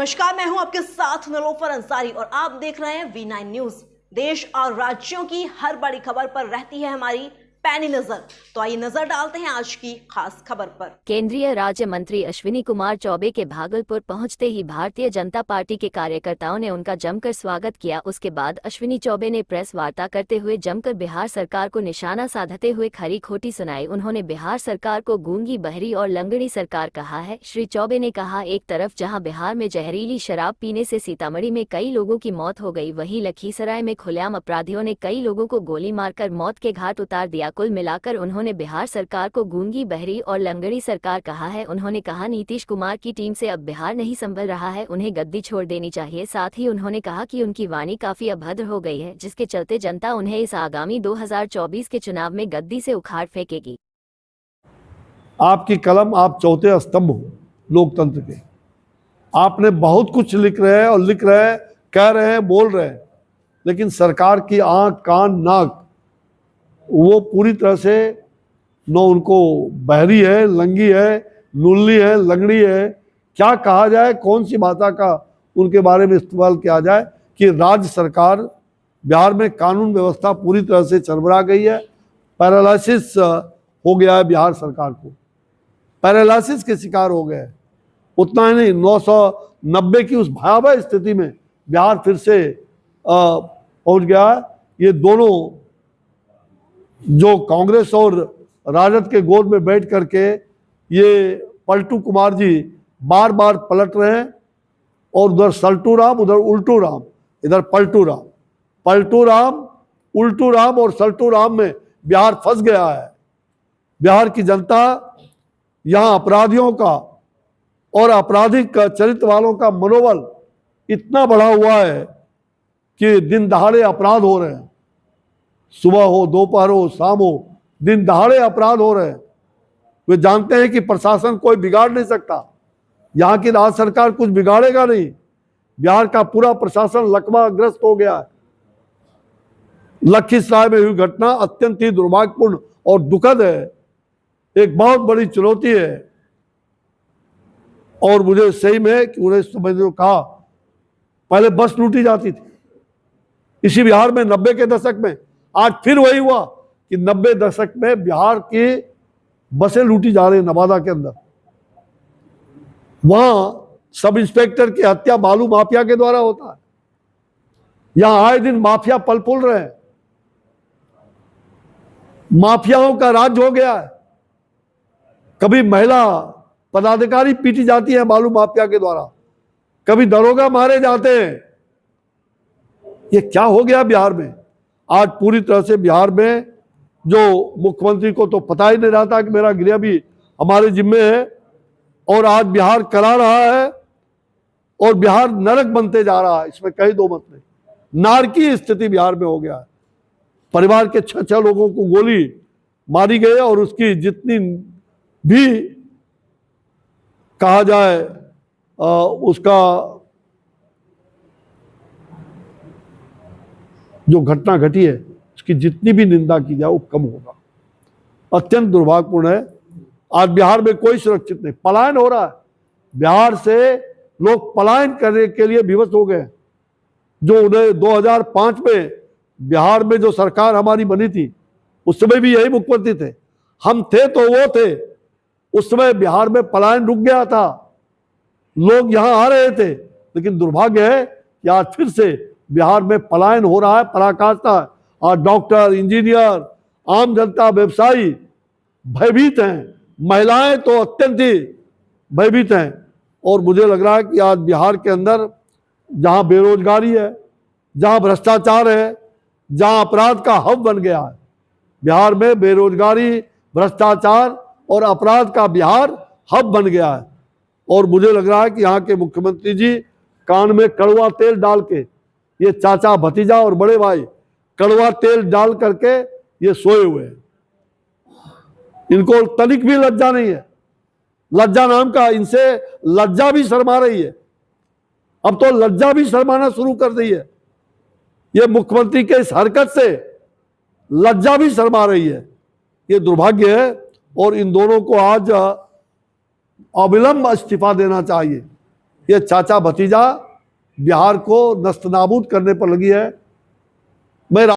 नमस्कार, मैं हूं आपके साथ निलोफर अंसारी और आप देख रहे हैं V9 न्यूज। देश और राज्यों की हर बड़ी खबर पर रहती है हमारी पैनी नजर। तो आइए नजर डालते हैं आज की खास खबर पर। केंद्रीय राज्य मंत्री अश्विनी कुमार चौबे के भागलपुर पहुंचते ही भारतीय जनता पार्टी के कार्यकर्ताओं ने उनका जमकर स्वागत किया। उसके बाद अश्विनी चौबे ने प्रेस वार्ता करते हुए जमकर बिहार सरकार को निशाना साधते हुए खरी खोटी सुनाई। उन्होंने बिहार सरकार को गूंगी, बहरी और लंगड़ी सरकार कहा है। श्री चौबे ने कहा, एक तरफ जहां बिहार में जहरीली शराब पीने से सीतामढ़ी में कई लोगों की मौत हो गई, वहीं लखीसराय में खुलेआम अपराधियों ने कई लोगों को गोली मारकर मौत के घाट उतार दिया। कुल मिलाकर उन्होंने बिहार सरकार को गूंगी, बहरी और लंगड़ी सरकार कहा है। उन्होंने कहा, नीतीश कुमार की टीम से अब बिहार नहीं संभल रहा है, उन्हें गद्दी छोड़ देनी चाहिए। साथ ही उन्होंने कहा कि उनकी वाणी काफी अभद्र हो गई है, जिसके चलते जनता उन्हें इस आगामी 2024 के चुनाव में गद्दी से उखाड़ फेंकेगी। आपकी कलम, आप चौथे स्तंभ हो लोकतंत्र के। आपने बहुत कुछ लिख रहे हैं और लिख रहे हैं, कह रहे हैं, बोल रहे हैं, लेकिन सरकार की आंख, कान, नाक वो पूरी तरह से न उनको बहरी है, लंगी है, नुल्ली है, लंगड़ी है, क्या कहा जाए, कौन सी भाषा का उनके बारे में इस्तेमाल किया जाए कि राज्य सरकार, बिहार में कानून व्यवस्था पूरी तरह से चरमरा गई है। पैरालिसिस हो गया है बिहार सरकार को, पैरालिसिस के शिकार हो गए। उतना ही नहीं, 990 की उस भयावह स्थिति में बिहार फिर से पहुंच गया। ये दोनों जो कांग्रेस और राजद के गोद में बैठ करके ये पलटू कुमार जी बार बार पलट रहे हैं, और उधर सल्टू राम, उधर उल्टू राम, इधर पलटू राम। पलटू राम, उल्टू राम और सल्टू राम में बिहार फंस गया है। बिहार की जनता यहाँ अपराधियों का और आपराधिक चरित्र वालों का मनोबल इतना बढ़ा हुआ है कि दिन दहाड़े अपराध हो रहे हैं। सुबह हो, दोपहर हो, शाम हो, दिन दहाड़े अपराध हो रहे हैं। वे जानते हैं कि प्रशासन कोई बिगाड़ नहीं सकता, यहाँ की राज्य सरकार कुछ बिगाड़ेगा नहीं। बिहार का पूरा प्रशासन लकवाग्रस्त हो गया है। लखीसराय में हुई घटना अत्यंत ही दुर्भाग्यपूर्ण और दुखद है, एक बहुत बड़ी चुनौती है। और मुझे सही में कि उन्हें समझ कहा, पहले बस लूटी जाती थी इसी बिहार में 90 के दशक में। आज फिर वही हुआ कि 90 दशक में बिहार की बसें लूटी जा रही है। नवादा के अंदर वहां सब इंस्पेक्टर की हत्या बालू माफिया के द्वारा होता है। यहां आए दिन माफिया पल फूल रहे हैं, माफियाओं का राज हो गया है। कभी महिला पदाधिकारी पीटी जाती है बालू माफिया के द्वारा, कभी दरोगा मारे जाते हैं। ये क्या हो गया बिहार में? आज पूरी तरह से बिहार में जो मुख्यमंत्री को तो पता ही नहीं रहा था कि मेरा गृह भी हमारे जिम्मे है, और आज बिहार करा रहा है और बिहार नरक बनते जा रहा है। इसमें कहीं दो मत नहीं। नारकी स्थिति बिहार में हो गया है। परिवार के 6 लोगों को गोली मारी गई और उसकी जितनी भी कहा जाए उसका जो घटना घटी है उसकी जितनी भी निंदा की जाए वो कम होगा। अत्यंत दुर्भाग्यपूर्ण है। आज बिहार में कोई सुरक्षित नहीं, पलायन हो रहा है। बिहार से लोग पलायन करने के लिए विवश हो गए। जो 2005 में बिहार में जो सरकार हमारी बनी थी, उस समय भी यही मुख्यमंत्री थे, हम थे तो वो थे। उस समय बिहार में पलायन रुक गया था, लोग यहां आ रहे थे, लेकिन दुर्भाग्य है कि आज फिर से बिहार में पलायन हो रहा है, पराकाष्ठा है। आज डॉक्टर, इंजीनियर, आम जनता, व्यवसायी भयभीत हैं, महिलाएं तो अत्यंत ही भयभीत हैं। और मुझे लग रहा है कि आज बिहार के अंदर जहां बेरोजगारी है, जहां भ्रष्टाचार है, जहां अपराध का हब बन गया है, बिहार में बेरोजगारी, भ्रष्टाचार और अपराध का बिहार हब बन गया है। और मुझे लग रहा है कि यहाँ के मुख्यमंत्री जी कान में कड़वा तेल डाल के, ये चाचा, भतीजा और बड़े भाई कड़वा तेल डाल करके ये सोए हुए हैं। इनको तनिक भी लज्जा नहीं है। लज्जा नाम का, इनसे लज्जा भी शर्मा रही है। अब तो लज्जा भी शर्माना शुरू कर दी है। ये मुख्यमंत्री के इस हरकत से लज्जा भी शर्मा रही है। ये दुर्भाग्य है और इन दोनों को आज अविलंब इस्तीफा देना चाहिए। ये चाचा भतीजा बिहार को नस्तनाबूद करने पर लगी है। मैं